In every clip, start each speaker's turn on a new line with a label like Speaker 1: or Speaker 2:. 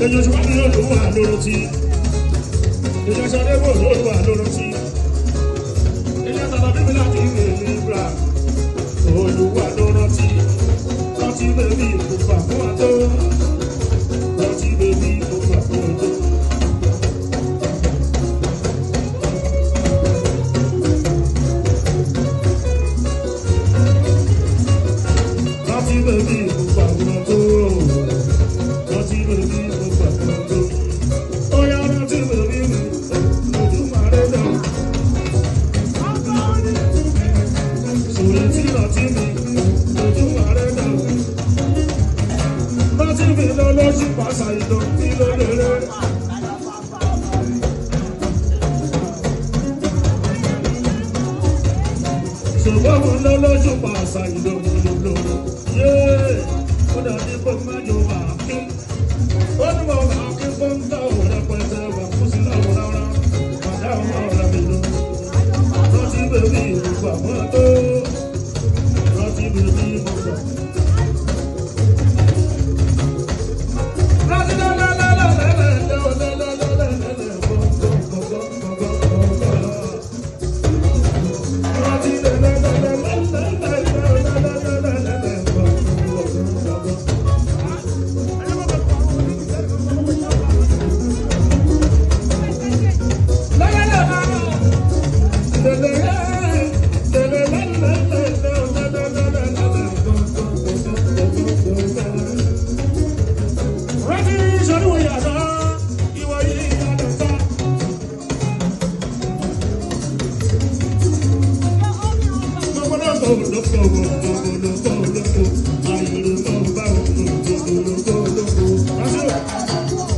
Speaker 1: èyàn ṣùgbọ́n mi yóò wà lóró tí èyàn ṣàdé bò ló wà lóró tí èyàn tàbí bíbí láti ìwé ìbúra olùwà lóró tí rántí bèbí ìkópa fún àtó rántí bèbí ìkópa fún àtó. Rántí bèbí ìkópa fún àtó. Passa e não tira lele. So vamos no lojo passa e não tira lele. Yeah, o da de por maio aqui. Quando vou aqui ponta hora pois é uma fusila hora. Para uma hora mesmo. Não te bebi o famoso. Não te bebi o famoso.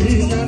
Speaker 1: Yeah.